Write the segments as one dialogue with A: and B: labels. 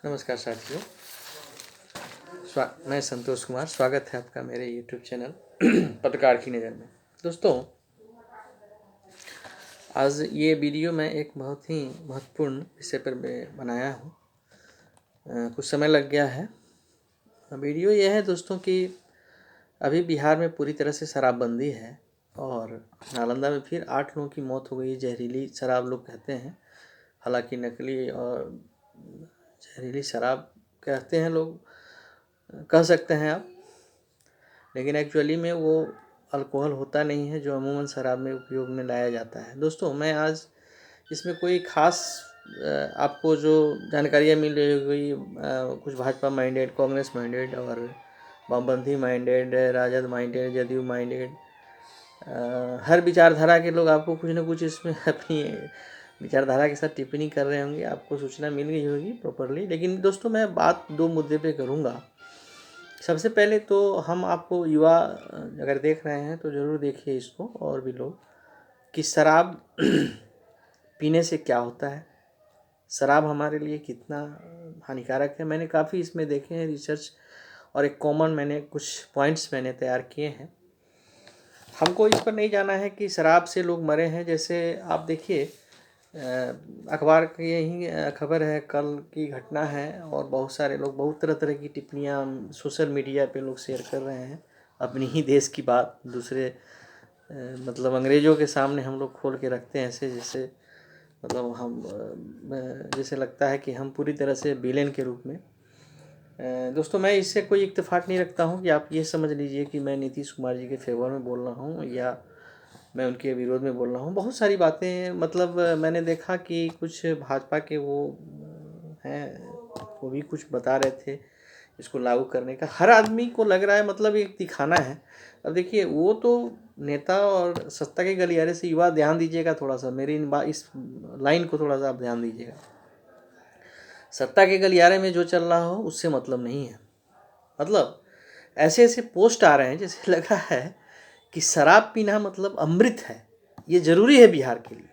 A: नमस्कार साथियों, मैं संतोष कुमार। स्वागत है आपका मेरे YouTube चैनल पत्रकार की नज़र में। दोस्तों, आज ये वीडियो मैं एक बहुत ही महत्वपूर्ण विषय पर बनाया हूँ। कुछ समय लग गया है। वीडियो ये है दोस्तों कि अभी बिहार में पूरी तरह से शराबबंदी है और नालंदा में फिर 8 लोगों की मौत हो गई। जहरीली शराब लोग कहते हैं, हालांकि नकली और जहरीली शराब कहते हैं लोग, कह सकते हैं आप, लेकिन एक्चुअली में वो अल्कोहल होता नहीं है जो अमूमन शराब में उपयोग में लाया जाता है। दोस्तों, मैं आज इसमें कोई ख़ास आपको जो जानकारियाँ मिल रही होगी, कुछ भाजपा माइंडेड, कांग्रेस माइंडेड और वामपंथी minded, RJD minded, JDU minded, हर विचारधारा के लोग आपको कुछ ना कुछ इसमें अपनी विचारधारा के साथ टिप्पणी कर रहे होंगे। आपको सूचना मिल गई होगी प्रॉपरली। लेकिन दोस्तों, मैं बात 2 मुद्दे पे करूँगा। सबसे पहले तो हम आपको युवा अगर देख रहे हैं तो ज़रूर देखिए इसको, और भी लोग, कि शराब पीने से क्या होता है, शराब हमारे लिए कितना हानिकारक है। मैंने काफ़ी इसमें देखे हैं रिसर्च, और एक कॉमन मैंने कुछ पॉइंट्स मैंने तैयार किए हैं। हमको इस पर नहीं जाना है कि शराब से लोग मरे हैं। जैसे आप देखिए, अखबार की यही खबर है, कल की घटना है, और बहुत सारे लोग बहुत तरह तरह की टिप्पणियाँ सोशल मीडिया पे लोग शेयर कर रहे हैं। अपनी ही देश की बात दूसरे मतलब अंग्रेज़ों के सामने हम लोग खोल के रखते हैं, ऐसे जैसे मतलब हम जैसे लगता है कि हम पूरी तरह से विलेन के रूप में। दोस्तों, मैं इससे कोई इत्तेफाक नहीं रखता हूँ कि आप ये समझ लीजिए कि मैं नीतीश कुमार जी के फेवर में बोल रहा हूँ या मैं उनके विरोध में बोल रहा हूँ। बहुत सारी बातें, मतलब मैंने देखा कि कुछ भाजपा के वो हैं, वो भी कुछ बता रहे थे इसको लागू करने का। हर आदमी को लग रहा है मतलब एक दिखाना है। अब देखिए, वो तो नेता और सत्ता के गलियारे से युवा ध्यान दीजिएगा थोड़ा सा, मेरी इस लाइन को थोड़ा सा आप ध्यान दीजिएगा। सत्ता के गलियारे में जो चल रहा हो उससे मतलब नहीं है। मतलब ऐसे ऐसे पोस्ट आ रहे हैं जैसे लग रहा है कि शराब पीना मतलब अमृत है, ये ज़रूरी है बिहार के लिए।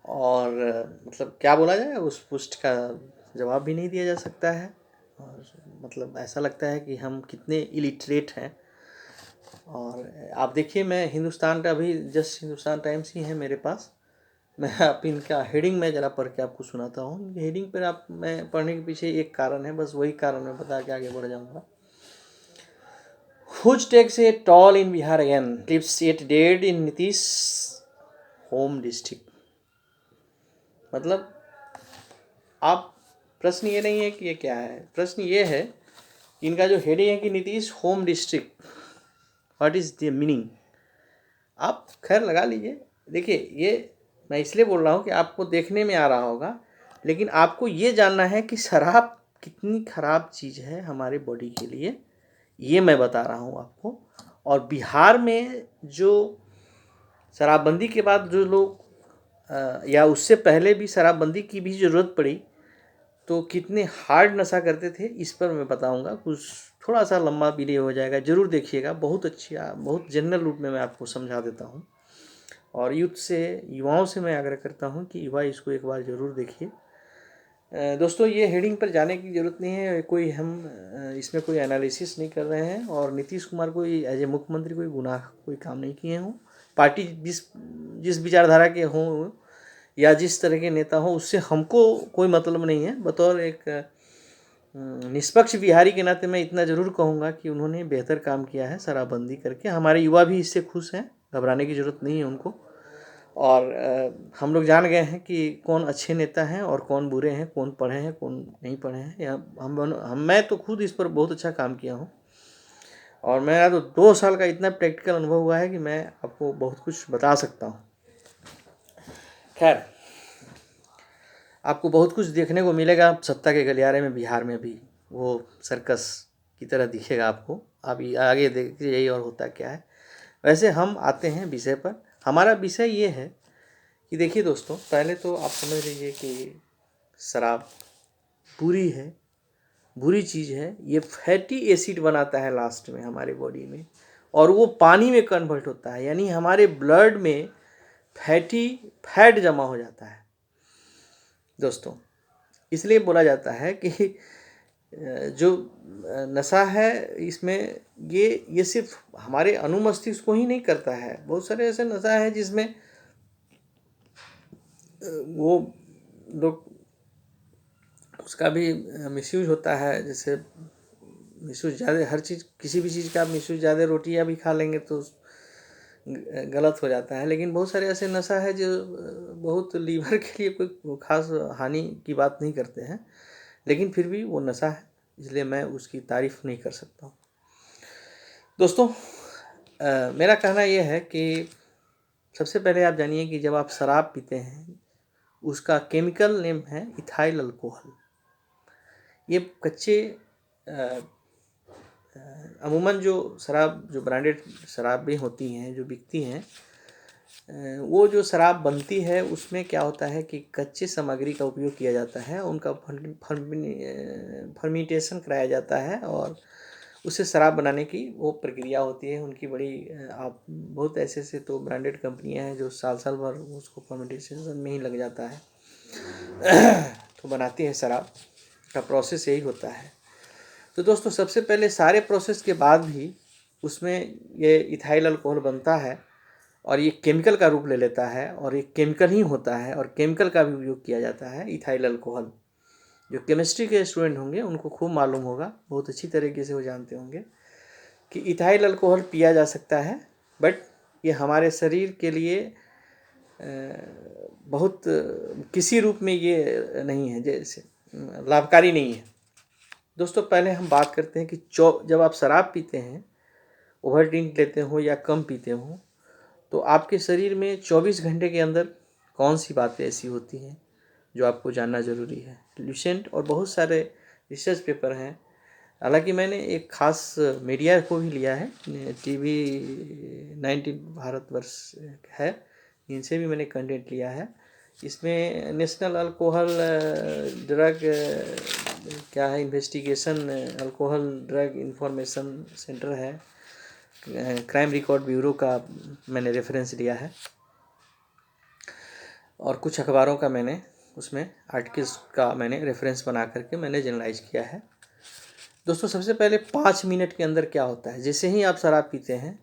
A: और मतलब क्या बोला जाए, उस पोस्ट का जवाब भी नहीं दिया जा सकता है। और मतलब ऐसा लगता है कि हम कितने इलिटरेट हैं। और आप देखिए, मैं हिंदुस्तान का अभी जस्ट हिंदुस्तान टाइम्स ही है मेरे पास। मैं आप इनका हेडिंग में ज़रा पढ़ के आपको सुनाता हूँ। हेडिंग पर आप, मैं पढ़ने के पीछे एक कारण है, बस वही कारण मैं बता के आगे बढ़ जाऊँगा। Who takes a toll in Bihar again, lives yet dead in Nitish home district। मतलब आप, प्रश्न ये नहीं है कि ये क्या है, प्रश्न ये है कि इनका जो हेडिंग है कि Nitish home district, what is the meaning. आप खैर लगा लीजिए। देखिए, ये मैं इसलिए बोल रहा हूँ कि आपको देखने में आ रहा होगा, लेकिन आपको ये जानना है कि शराब कितनी ख़राब चीज़ है हमारे बॉडी के लिए, ये मैं बता रहा हूँ आपको। और बिहार में जो शराबबंदी के बाद जो लोग या उससे पहले भी शराबबंदी की भी ज़रूरत पड़ी तो कितने हार्ड नशा करते थे, इस पर मैं बताऊंगा। कुछ थोड़ा सा लंबा वीडियो हो जाएगा, ज़रूर देखिएगा। बहुत अच्छी, बहुत जनरल रूप में मैं आपको समझा देता हूँ। और युवाओं से मैं आग्रह करता हूँ कि युवा इसको एक बार ज़रूर देखिए। दोस्तों, ये हेडिंग पर जाने की ज़रूरत नहीं है। कोई हम इसमें कोई एनालिसिस नहीं कर रहे हैं, और नीतीश कुमार कोई एज ए मुख्यमंत्री कोई गुनाह कोई काम नहीं किए हों। पार्टी जिस जिस विचारधारा के हों या जिस तरह के नेता हों, उससे हमको कोई मतलब नहीं है। बतौर एक निष्पक्ष बिहारी के नाते मैं इतना ज़रूर कहूँगा कि उन्होंने बेहतर काम किया है शराबबंदी करके। हमारे युवा भी इससे खुश हैं, घबराने की ज़रूरत नहीं है उनको। और हम लोग जान गए हैं कि कौन अच्छे नेता हैं और कौन बुरे हैं, कौन पढ़े हैं कौन नहीं पढ़े हैं। या मैं तो खुद इस पर बहुत अच्छा काम किया हूँ, और मेरा तो 2 साल का इतना प्रैक्टिकल अनुभव हुआ है कि मैं आपको बहुत कुछ बता सकता हूँ। खैर, आपको बहुत कुछ देखने को मिलेगा सत्ता के गलियारे में बिहार में भी, वो सर्कस की तरह दिखेगा आपको। आप आगे देखिए यही और होता क्या है। वैसे हम आते हैं विषय पर। हमारा विषय ये है कि देखिए दोस्तों, पहले तो आप समझ लीजिए कि शराब बुरी है, बुरी चीज़ है। ये फैटी एसिड बनाता है लास्ट में हमारे बॉडी में, और वो पानी में कन्वर्ट होता है, यानी हमारे ब्लड में फैट जमा हो जाता है। दोस्तों, इसलिए बोला जाता है कि जो नशा है इसमें ये सिर्फ हमारे अनुमस्तिष्क को ही नहीं करता है। बहुत सारे ऐसे नशा है जिसमें वो लोग उसका भी मिसयूज होता है। जैसे मिसयूज ज़्यादा, हर चीज़, किसी भी चीज़ का मिसयूज ज़्यादा, रोटियाँ भी खा लेंगे तो गलत हो जाता है। लेकिन बहुत सारे ऐसे नशा है जो बहुत लीवर के लिए कोई खास हानि की बात नहीं करते हैं, लेकिन फिर भी वो नशा है, इसलिए मैं उसकी तारीफ़ नहीं कर सकता हूँ। दोस्तों, मेरा कहना यह है कि सबसे पहले आप जानिए कि जब आप शराब पीते हैं उसका केमिकल नेम है इथाइल अल्कोहल। ये कच्चे अमूमन जो शराब, जो ब्रांडेड शराबें होती हैं जो बिकती हैं, वो जो शराब बनती है उसमें क्या होता है कि कच्चे सामग्री का उपयोग किया जाता है, उनका फर्मेंटेशन कराया जाता है और उससे शराब बनाने की वो प्रक्रिया होती है उनकी बड़ी। आप बहुत ऐसे से तो ब्रांडेड कंपनियां हैं जो साल साल भर उसको फर्मेंटेशन में ही लग जाता है तो बनाती है शराब का प्रोसेस यही होता है। तो दोस्तों, सबसे पहले सारे प्रोसेस के बाद भी उसमें ये इथाइल अल्कोहल बनता है और ये केमिकल का रूप ले लेता है और ये केमिकल ही होता है और केमिकल का भी उपयोग किया जाता है इथाइल अल्कोहल। जो केमिस्ट्री के स्टूडेंट होंगे उनको खूब मालूम होगा, बहुत अच्छी तरीके से वो जानते होंगे कि इथाइल अल्कोहल पिया जा सकता है, बट ये हमारे शरीर के लिए बहुत किसी रूप में ये नहीं है, जैसे लाभकारी नहीं है। दोस्तों, पहले हम बात करते हैं कि जब आप शराब पीते हैं, ओवर ड्रिंक लेते हो या कम पीते हो, तो आपके शरीर में 24 घंटे के अंदर कौन सी बातें ऐसी होती हैं जो आपको जानना ज़रूरी है। लुसेंट और बहुत सारे रिसर्च पेपर हैं। हालांकि मैंने एक ख़ास मीडिया को भी लिया है, टीवी 19 भारतवर्ष है, इनसे भी मैंने कंटेंट लिया है। इसमें नेशनल अल्कोहल ड्रग क्या है, investigation alcohol drug information centre है, क्राइम रिकॉर्ड ब्यूरो का मैंने रेफरेंस लिया है और कुछ अखबारों का मैंने उसमें आर्टिकल्स का मैंने रेफरेंस बना करके मैंने जनरलाइज किया है। दोस्तों, सबसे पहले 5 मिनट के अंदर क्या होता है, जैसे ही आप शराब पीते हैं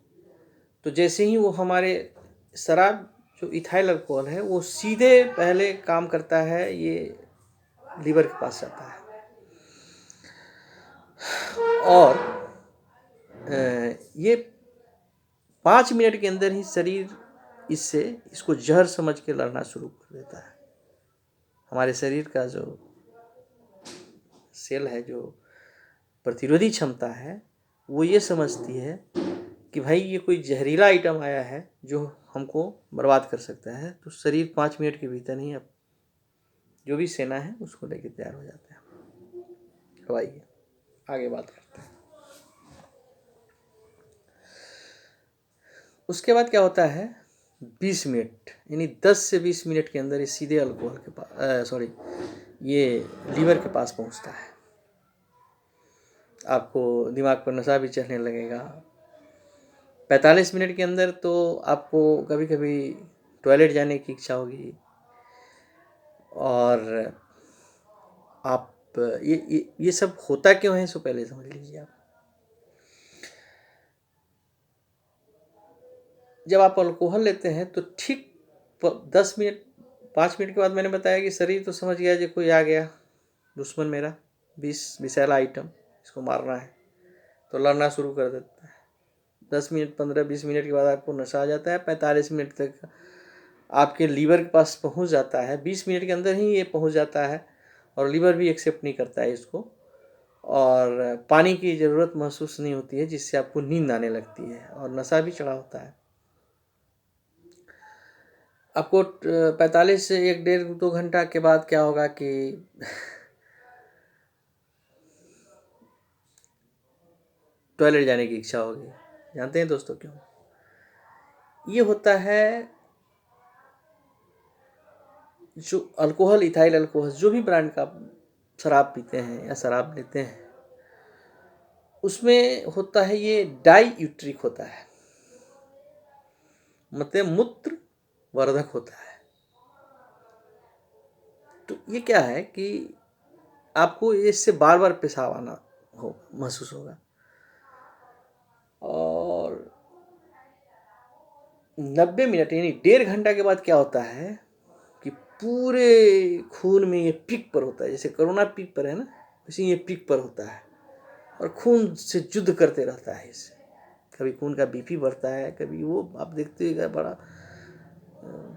A: तो जैसे ही वो हमारे शराब जो इथाइल अल्कोहल है वो सीधे पहले काम करता है, ये लीवर के पास जाता है और ये 5 मिनट के अंदर ही शरीर इसको जहर समझ के लड़ना शुरू कर देता है। हमारे शरीर का जो सेल है, जो प्रतिरोधी क्षमता है, वो ये समझती है कि भाई ये कोई जहरीला आइटम आया है जो हमको बर्बाद कर सकता है। तो शरीर 5 मिनट के भीतर ही अब जो भी सेना है उसको लेके तैयार हो जाता है। तो आइए आगे बात करते हैं। उसके बाद क्या होता है, 20 मिनट यानी 10 से 20 मिनट के अंदर ये सीधे अल्कोहल के पास ये लीवर के पास पहुंचता है। आपको दिमाग पर नशा भी चढ़ने लगेगा। 45 मिनट के अंदर तो आपको कभी कभी टॉयलेट जाने की इच्छा होगी और आप ये सब होता क्यों है इसको पहले समझ लीजिए आप। जब आप अल्कोहल लेते हैं तो ठीक 10 मिनट 5 मिनट के बाद मैंने बताया कि शरीर तो समझ गया जो कोई आ गया दुश्मन मेरा, विषैला आइटम, इसको मारना है, तो लड़ना शुरू कर देता है। 10 मिनट 15-20 मिनट के बाद आपको नशा आ जाता है। 45 मिनट तक आपके लीवर के पास पहुंच जाता है। 20 मिनट के अंदर ही ये पहुंच जाता है और लीवर भी एक्सेप्ट नहीं करता है इसको, और पानी की ज़रूरत महसूस नहीं होती है, जिससे आपको नींद आने लगती है और नशा भी चढ़ा होता है। आपको 45 से 1-1.5-2 घंटा के बाद क्या होगा कि टॉयलेट जाने की इच्छा होगी। जानते हैं दोस्तों क्यों? ये होता है जो अल्कोहल, इथाइल अल्कोहल, जो भी ब्रांड का शराब पीते हैं या शराब लेते हैं, उसमें होता है ये डाईयूट्रिक होता है, मतलब मूत्र वर्धक होता है। तो ये क्या है कि आपको इससे बार बार पेशाब आना हो महसूस होगा। और 90 मिनट यानी 1.5 घंटा के बाद क्या होता है कि पूरे खून में ये पीक पर होता है, जैसे कोरोना पीक पर है ना, वैसे ये पीक पर होता है और खून से युद्ध करते रहता है इससे। कभी खून का बीपी बढ़ता है, कभी वो आप देखते हो बड़ा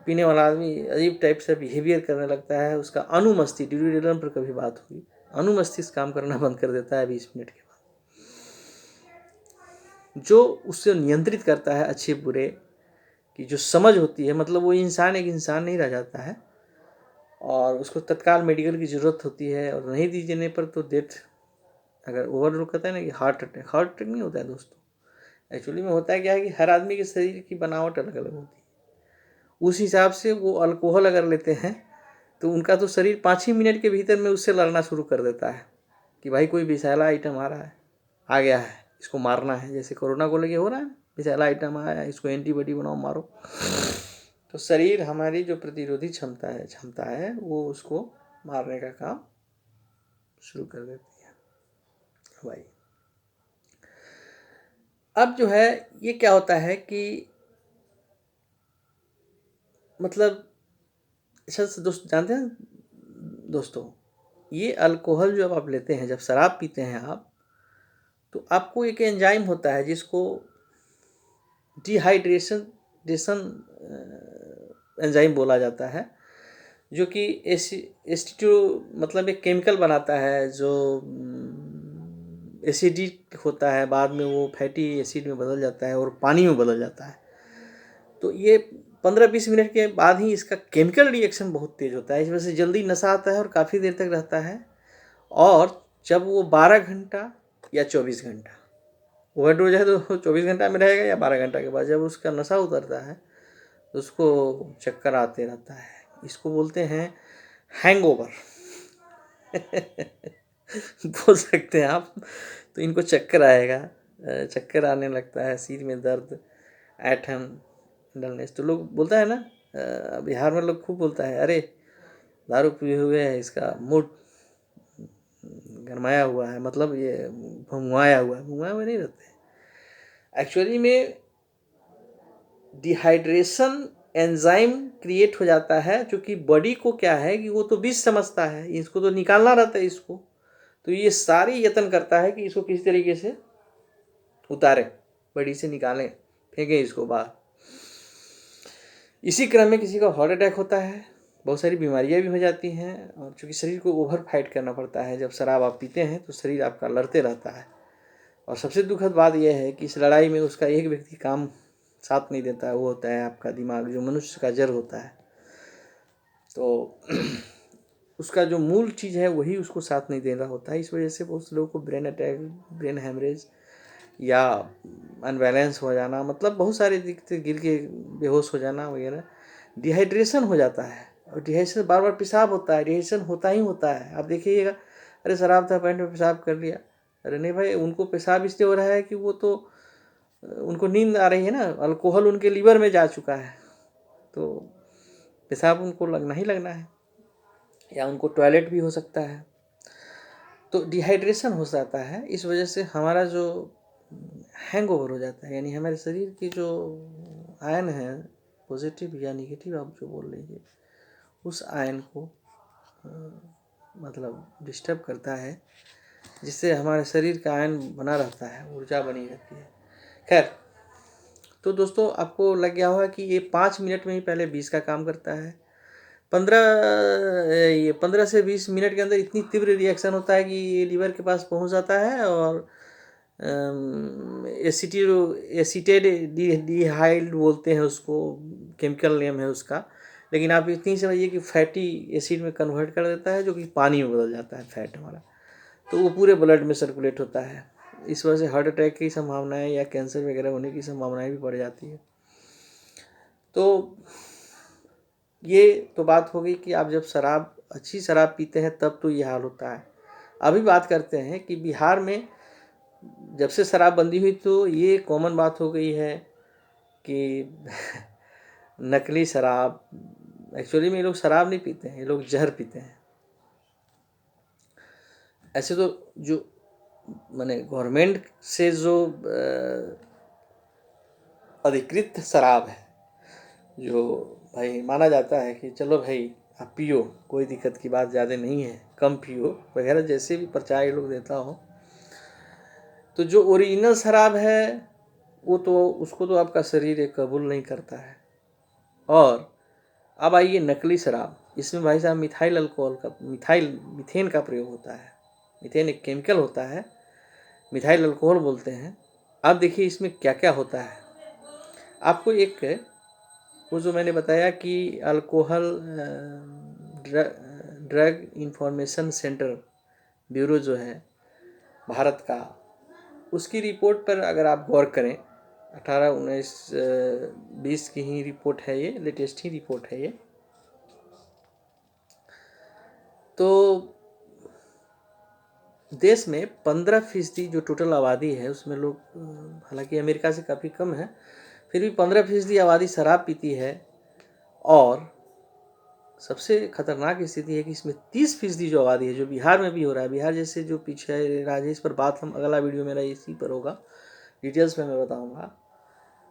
A: पीने वाला आदमी अजीब टाइप से बिहेवियर करने लगता है। उसका अनुमस्तिष्क, ड्यूरेलम पर कभी बात हुई, अनुमस्तिष्क काम करना बंद कर देता है 20 मिनट के बाद। जो उससे नियंत्रित करता है अच्छे बुरे की जो समझ होती है, मतलब वो इंसान एक इंसान नहीं रह जाता है और उसको तत्काल मेडिकल की ज़रूरत होती है और नहीं दी जाने पर तो डेथ, अगर ओवरलोड करता है ना कि हार्ट अटैक नहीं होता है दोस्तों। एक्चुअली में होता है क्या है कि हर आदमी के शरीर की बनावट अलग अलग होती है। उस हिसाब से वो अल्कोहल अगर लेते हैं तो उनका तो शरीर 5 ही मिनट के भीतर में उससे लड़ना शुरू कर देता है कि भाई कोई विषैला आइटम आ रहा है, आ गया है, इसको मारना है। जैसे कोरोना को लेके हो रहा है, विषैला आइटम आया है, इसको एंटीबॉडी बनाओ मारो। तो शरीर हमारी जो प्रतिरोधी क्षमता है वो उसको मारने का काम शुरू कर देती है भाई। अब जो है ये क्या होता है कि मतलब अच्छा दोस्त जानते हैं दोस्तों, ये अल्कोहल जो आप लेते हैं, जब शराब पीते हैं आप, तो आपको एक एंजाइम होता है जिसको डिहाइड्रेशन एंजाइम बोला जाता है, जो कि एसिटो मतलब एक केमिकल बनाता है जो एसिडिक होता है, बाद में वो फैटी एसिड में बदल जाता है और पानी में बदल जाता है। तो ये 15-20 मिनट के बाद ही इसका केमिकल रिएक्शन बहुत तेज़ होता है, इस वजह से जल्दी नशा आता है और काफ़ी देर तक रहता है। और जब वो 12 घंटा या 24 घंटा ओवरडोज है तो 24 घंटा में रहेगा या 12 घंटा के बाद जब उसका नशा उतरता है तो उसको चक्कर आते रहता है। इसको बोलते हैं हैंगओवर बोल सकते हैं आप। तो इनको चक्कर आएगा, चक्कर आने लगता है, सिर में दर्द, ऐंठन डलने से। तो लोग बोलता है ना, बिहार में लोग खूब बोलता है, अरे दारू पिए हुए है, इसका मूड गरमाया हुआ है, मतलब ये भंगुआया हुआ है। भंगुआए हुए नहीं रहते एक्चुअली में, डिहाइड्रेशन एंजाइम क्रिएट हो जाता है, क्योंकि बॉडी को क्या है कि वो तो विष समझता है, इसको तो निकालना रहता है इसको, तो ये सारी यत्न करता है कि इसको किसी तरीके से उतारे, बॉडी से निकालें, फेंकें इसको बाहर। इसी क्रम में किसी का हार्ट अटैक होता है, बहुत सारी बीमारियां भी हो जाती हैं, और चूँकि शरीर को ओवर फाइट करना पड़ता है। जब शराब आप पीते हैं तो शरीर आपका लड़ते रहता है, और सबसे दुखद बात यह है कि इस लड़ाई में उसका एक व्यक्ति काम साथ नहीं देता है, वो होता है आपका दिमाग, जो मनुष्य का जड़ होता है। तो उसका जो मूल चीज़ है वही उसको साथ नहीं दे रहा होता है। इस वजह से बहुत से लोगों को ब्रेन अटैक, ब्रेन हेमरेज या अनबैलेंस हो जाना, मतलब बहुत सारे दिक्कतें, गिर के बेहोश हो जाना वगैरह, डिहाइड्रेशन हो जाता है। और डिहाइड्रेशन बार बार पेशाब होता है, डिहाइड्रेशन होता ही होता है। आप देखिएगा, अरे शराब था पैंट में पेशाब कर लिया, अरे नहीं भाई, उनको पेशाब इसलिए हो रहा है कि वो तो उनको नींद आ रही है ना, अल्कोहल उनके लीवर में जा चुका है, तो पेशाब उनको लगना ही लगना है, या उनको टॉयलेट भी हो सकता है। तो डिहाइड्रेशन हो जाता है, इस वजह से हमारा जो हैंगओवर हो जाता है, यानी हमारे शरीर की जो आयन है, पॉजिटिव या निगेटिव आप जो बोल लीजिए, उस आयन को मतलब डिस्टर्ब करता है, जिससे हमारे शरीर का आयन बना रहता है, ऊर्जा बनी रहती है। खैर, तो दोस्तों आपको लग गया होगा कि ये 5 मिनट में ही पहले 20 का काम करता है। 15 से 20 मिनट के अंदर इतनी तीव्र रिएक्शन होता है कि ये लीवर के पास पहुंच जाता है, और एसिटेड डिहाइड बोलते हैं उसको, केमिकल नेम है उसका। लेकिन आप इतनी समझिए कि फैटी एसिड में कन्वर्ट कर देता है, जो कि पानी में बदल जाता है फैट हमारा, तो वो पूरे ब्लड में सर्कुलेट होता है। इस वजह से हार्ट अटैक की संभावनाएं या कैंसर वगैरह होने की संभावनाएं भी बढ़ जाती है। तो ये तो बात हो गई कि आप जब अच्छी शराब पीते हैं तब तो ये हाल होता है। अभी बात करते हैं कि बिहार में जब से शराब बंदी हुई तो ये कॉमन बात हो गई है कि नकली शराब। एक्चुअली में ये लोग शराब नहीं पीते हैं, ये लोग जहर पीते हैं। ऐसे तो जो माने गवर्नमेंट से जो अधिकृत शराब है, जो भाई माना जाता है कि चलो भाई आप पियो, कोई दिक्कत की बात ज़्यादा नहीं है, कम पियो वगैरह, जैसे भी प्रचार ये लोग देता हो, तो जो ओरिजिनल शराब है वो तो उसको तो आपका शरीर कबूल नहीं करता है। और अब आइए नकली शराब, इसमें भाई साहब मिथाइल अल्कोहल का मीथेन का प्रयोग होता है। मीथेन एक केमिकल होता है, मिथाइल अल्कोहल बोलते हैं। अब देखिए इसमें क्या क्या होता है। आपको एक वो जो मैंने बताया कि alcohol drug information centre bureau जो है भारत का, उसकी रिपोर्ट पर अगर आप गौर करें, 18, 19, 20 की ही रिपोर्ट है ये, लेटेस्ट ही रिपोर्ट है ये। तो देश में 15% जो टोटल आबादी है उसमें लोग, हालांकि अमेरिका से काफ़ी कम है, फिर भी 15% आबादी शराब पीती है। और सबसे खतरनाक स्थिति है कि इसमें 30% जो आबादी है, जो बिहार में भी हो रहा है, बिहार जैसे जो पीछे राज्य, इस पर बात हम अगला वीडियो मेरा इसी पर होगा, डिटेल्स में मैं बताऊंगा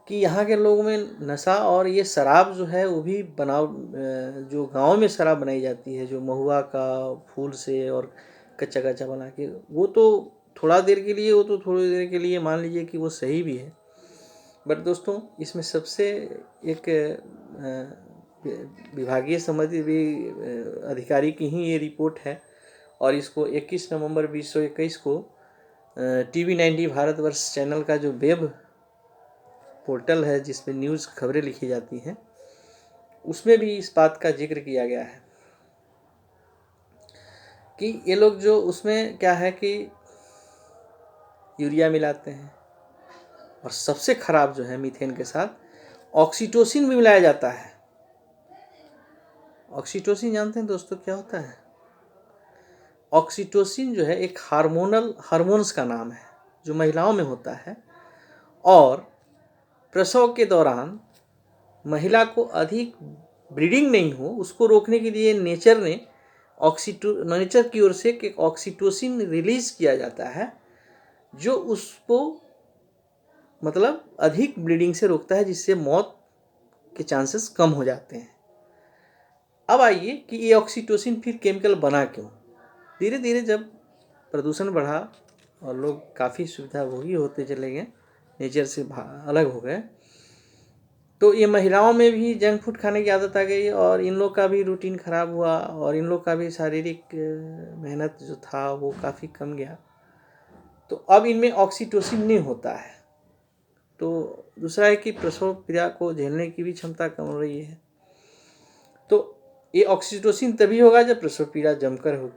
A: कि यहाँ के लोगों में नशा और ये शराब जो है वो भी जो गांव में शराब बनाई जाती है, जो महुआ का फूल से और कच्चा कच्चा बना के, वो तो थोड़ा देर के लिए, वो तो थोड़ी देर के लिए मान लीजिए कि वो सही भी है। बट दोस्तों इसमें सबसे एक विभागीय संबंधित भी अधिकारी की ही ये रिपोर्ट है, और इसको 21 नवंबर 2021 को TV 90 भारतवर्ष चैनल का जो वेब पोर्टल है जिसमें न्यूज़ खबरें लिखी जाती हैं, उसमें भी इस बात का जिक्र किया गया है कि ये लोग जो, उसमें क्या है कि यूरिया मिलाते हैं, और सबसे खराब जो है मीथेन के साथ ऑक्सीटोसिन भी मिलाया जाता है। ऑक्सीटोसिन जानते हैं दोस्तों क्या होता है? ऑक्सीटोसिन जो है एक हार्मोन्स का नाम है जो महिलाओं में होता है, और प्रसव के दौरान महिला को अधिक ब्लीडिंग नहीं हो उसको रोकने के लिए नेचर की ओर से एक ऑक्सीटोसिन रिलीज किया जाता है, जो उसको मतलब अधिक ब्लीडिंग से रोकता है, जिससे मौत के चांसेस कम हो जाते हैं। अब आइए कि ये ऑक्सीटोसिन फिर केमिकल बना क्यों? धीरे धीरे जब प्रदूषण बढ़ा और लोग काफ़ी सुविधाभोगी होते चले गए, नेचर से अलग हो गए, तो ये महिलाओं में भी जंक फूड खाने की आदत आ गई, और इन लोग का भी रूटीन ख़राब हुआ, और इन लोग का भी शारीरिक मेहनत जो था वो काफ़ी कम गया। तो अब इनमें ऑक्सीटोसिन नहीं होता है। तो दूसरा है कि प्रसव पीड़ा को झेलने की भी क्षमता कम हो रही है। तो ये ऑक्सीटोसिन तभी होगा जब प्रसव पीड़ा जमकर हो।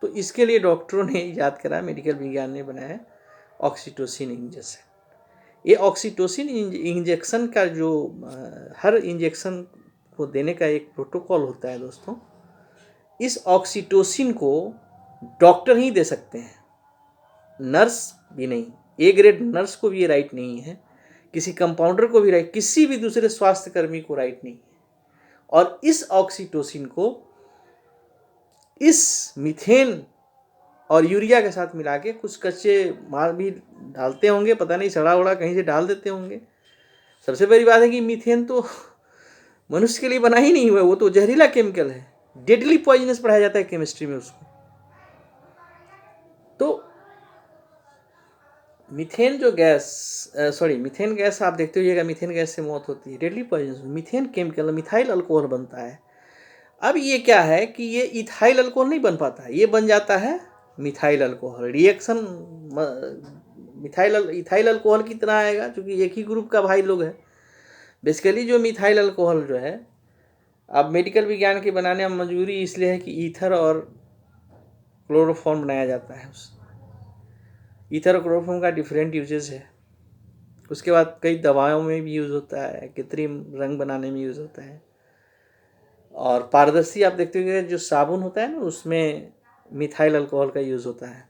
A: तो इसके लिए डॉक्टरों ने याद करा, मेडिकल विज्ञान ने बनाया ऑक्सीटोसिन इंजेक्शन। ये ऑक्सीटोसिन इंजेक्शन का जो हर इंजेक्शन को देने का एक प्रोटोकॉल होता है दोस्तों। इस ऑक्सीटोसिन को डॉक्टर ही दे सकते हैं, नर्स भी नहीं। ए ग्रेड नर्स को भी ये राइट नहीं है, किसी कंपाउंडर को भी राइट, किसी भी दूसरे स्वास्थ्य कर्मी को राइट नहीं है। और इस ऑक्सीटोसिन को इस मीथेन और यूरिया के साथ मिला के कुछ कच्चे माल भी डालते होंगे, पता नहीं सड़ा उड़ा कहीं से डाल देते होंगे। सबसे बड़ी बात है कि मीथेन तो मनुष्य के लिए बना ही नहीं हुआ, वो तो जहरीला केमिकल है, डेडली पॉइजनस पढ़ाया जाता है केमिस्ट्री में उसको। तो मीथेन गैस आप देखते होइएगा, मीथेन गैस से मौत होती है, deadly poisonous. Methane chemical methyl alcohol बनता है। अब ये क्या है कि ये इथाइल अल्कोहल नहीं बन पाता है, ये बन जाता है methyl alcohol. Reaction ethyl alcohol की तरह आएगा, क्योंकि एक ही ग्रुप का भाई लोग है। बेसिकली जो मिथाइल अल्कोहल जो है, अब मेडिकल विज्ञान के बनाने में मजबूरी इसलिए है कि ईथर और क्लोरोफॉर्म बनाया जाता है। उस ईथर और क्लोरोफॉर्म का डिफरेंट यूजेस है। उसके बाद कई दवाओं में भी यूज़ होता है, कृत्रिम रंग बनाने में यूज़ होता है। और पारदर्शी आप देखते होंगे जो साबुन होता है ना, उसमें मिथाइल अल्कोहल का यूज़ होता है।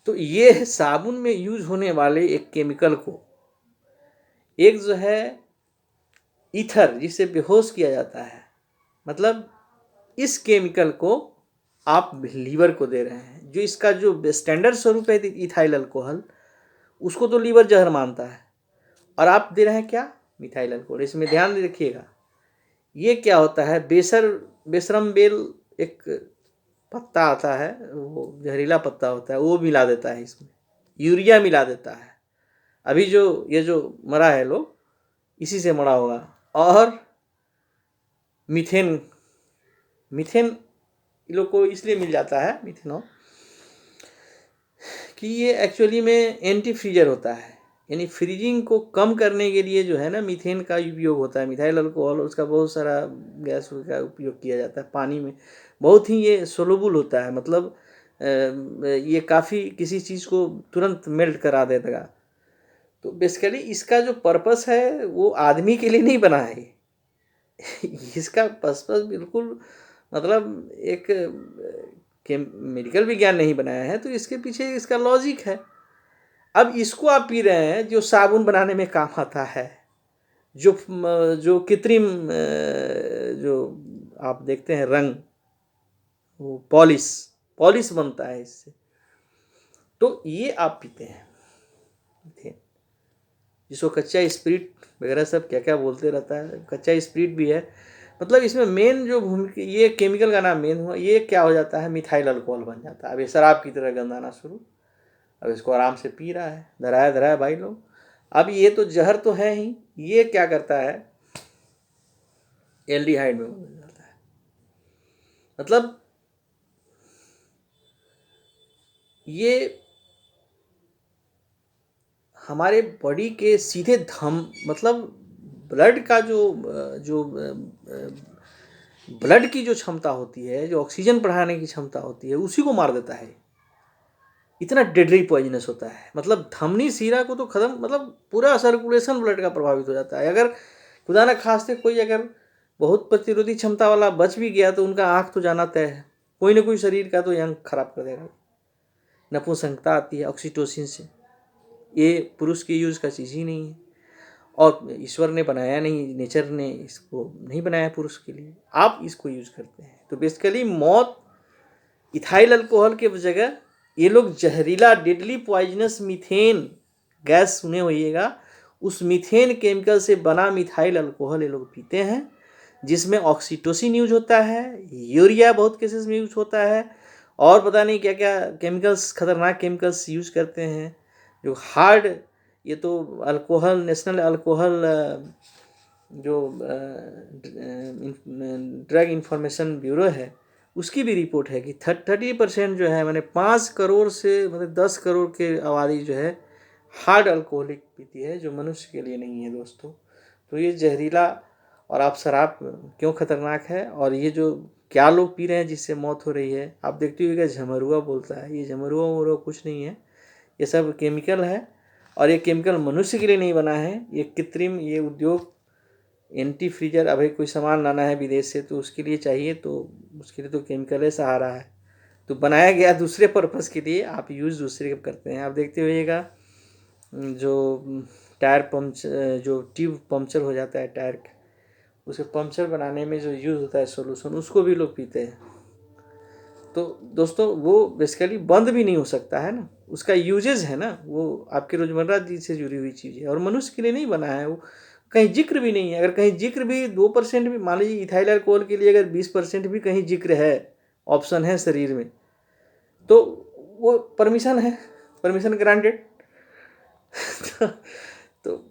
A: तो ये साबुन में यूज होने वाले एक केमिकल को, एक जो है ईथर जिसे बेहोश किया जाता है, मतलब इस केमिकल को आप लीवर को दे रहे हैं। जो इसका जो स्टैंडर्ड स्वरूप है इथाइल अल्कोहल, उसको तो लीवर जहर मानता है, और आप दे रहे हैं क्या, मिथाइल अल्कोहल। इसमें ध्यान रखिएगा, ये क्या होता है, बेशरम बेल एक पत्ता आता है, वो जहरीला पत्ता होता है, वो मिला देता है इसमें, यूरिया मिला देता है। अभी जो ये जो मरा है लोग, इसी से मरा होगा। और मीथेन मीथेन लोग को इसलिए मिल जाता है मिथेनॉल कि ये एक्चुअली में एंटी फ्रीजर होता है, यानी फ्रीजिंग को कम करने के लिए जो है ना मीथेन का उपयोग होता है। मिथाइल अल्कोहल, उसका बहुत सारा गैस का उपयोग किया जाता है पानी में। बहुत ही ये सोलुबल होता है, मतलब ये काफ़ी किसी चीज़ को तुरंत मेल्ट करा देगा। तो बेसिकली इसका जो पर्पस है वो आदमी के लिए नहीं बना है। इसका पर्पस बिल्कुल मतलब एक मेडिकल विज्ञान नहीं बनाया है, तो इसके पीछे इसका लॉजिक है। अब इसको आप पी रहे हैं जो साबुन बनाने में काम आता है, जो कृत्रिम जो आप देखते हैं रंग, वो पॉलिश बनता है इससे, तो ये आप पीते हैं, जिसको कच्चा स्पिरिट वगैरह सब क्या क्या बोलते रहता है, कच्चा स्पिरिट भी है। मतलब इसमें मेन जो भूमिका, ये केमिकल का नाम मेन हुआ, ये क्या हो जाता है, मिथाइल अल्कोहल बन जाता है। अब ये शराब की तरह गंदाना शुरू। अब इसको आराम से पी रहा है, धराया भाई लोग। अब ये तो जहर तो है ही, ये क्या करता है, एल्डिहाइड में बदल जाता है। मतलब ये हमारे बॉडी के सीधे मतलब ब्लड का जो ब्लड की जो क्षमता होती है, जो ऑक्सीजन बढ़ाने की क्षमता होती है, उसी को मार देता है। इतना डेडली पॉइजनस होता है। मतलब धमनी शिरा को तो खत्म, मतलब पूरा सर्कुलेशन ब्लड का प्रभावित हो जाता है। अगर खुदा न खास्ते कोई अगर बहुत प्रतिरोधी क्षमता वाला बच भी गया तो उनका आँख तो जाना तय है। कोई ना कोई शरीर का तो यंग खराब कर देगा। नपुंसकता आती है ऑक्सीटोसिन से। ये पुरुष के यूज़ का चीज़ ही नहीं है, और ईश्वर ने बनाया नहीं, नेचर ने इसको नहीं बनाया पुरुष के लिए, आप इसको यूज़ करते हैं। तो बेसिकली मौत इथाइल अल्कोहल के जगह ये लोग जहरीला डेडली पॉइजनस मीथेन गैस, सुने होइएगा, उस मीथेन केमिकल से बना मिथाइल अल्कोहल ये लोग पीते हैं, जिसमें ऑक्सीटोसिन यूज होता है, यूरिया बहुत केसेस में यूज होता है, और पता नहीं क्या क्या केमिकल्स, खतरनाक केमिकल्स यूज करते हैं। जो हार्ड, ये तो अल्कोहल, नेशनल अल्कोहल जो ड्रग इंफॉर्मेशन ब्यूरो है, उसकी भी रिपोर्ट है कि 30% जो है, मैंने 5 करोड़ से मतलब 10 करोड़ के आबादी जो है हार्ड अल्कोहलिक पीती है, जो मनुष्य के लिए नहीं है दोस्तों। तो ये जहरीला, और आप शराब क्यों खतरनाक है, और ये जो क्या लोग पी रहे हैं जिससे मौत हो रही है, आप देखते हुए झमरुआ बोलता है, ये झमरुआ वमरुआ कुछ नहीं है, ये सब केमिकल है। और ये केमिकल मनुष्य के लिए नहीं बना है, ये कृत्रिम, ये उद्योग एंटी फ्रीजर, अभी कोई सामान लाना है विदेश से तो उसके लिए चाहिए, तो उसके लिए तो केमिकल है, सहारा है, तो बनाया गया दूसरे पर्पस के लिए, आप यूज़ दूसरे करते हैं। आप देखते होइएगा जो टायर पंक्चर, जो ट्यूब पंक्चर हो जाता है टायर का, उसे पंक्चर बनाने में जो यूज़ होता है सोल्यूशन, उसको भी लोग पीते हैं। तो दोस्तों वो बेसिकली बंद भी नहीं हो सकता है ना, उसका यूजेज है ना, वो आपके रोजमर्रा जी से जुड़ी हुई चीज़ है, और मनुष्य के लिए नहीं बना है वो, कहीं जिक्र भी नहीं है। अगर कहीं जिक्र भी 2% भी, मान लीजिए इथाइल अल्कोहल के लिए अगर 20% भी कहीं जिक्र है, ऑप्शन है शरीर में, तो वो परमिशन है, परमिशन ग्रांटेड। तो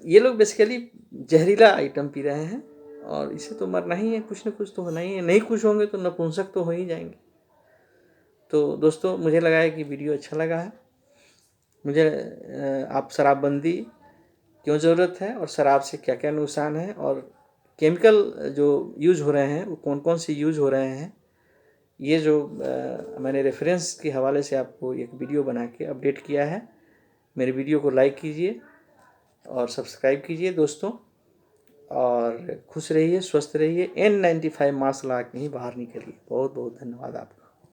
A: ये लोग बेसिकली जहरीला आइटम पी रहे हैं, और इसे तो मरना ही है, कुछ ना कुछ तो होना ही है, नहीं कुछ होंगे तो नपुंसक तो हो ही जाएंगे। तो दोस्तों मुझे लगा है कि वीडियो अच्छा लगा है। मुझे आप शराबबंदी क्यों ज़रूरत है, और शराब से क्या क्या नुकसान है, और केमिकल जो यूज़ हो रहे हैं वो कौन कौन से यूज़ हो रहे हैं, ये जो मैंने रेफरेंस के हवाले से आपको एक वीडियो बना के अपडेट किया है। मेरे वीडियो को लाइक कीजिए और सब्सक्राइब कीजिए दोस्तों, और खुश रहिए, स्वस्थ रहिए। N95 मास्क लगा के ही बाहर निकलिए। बहुत बहुत धन्यवाद आपका।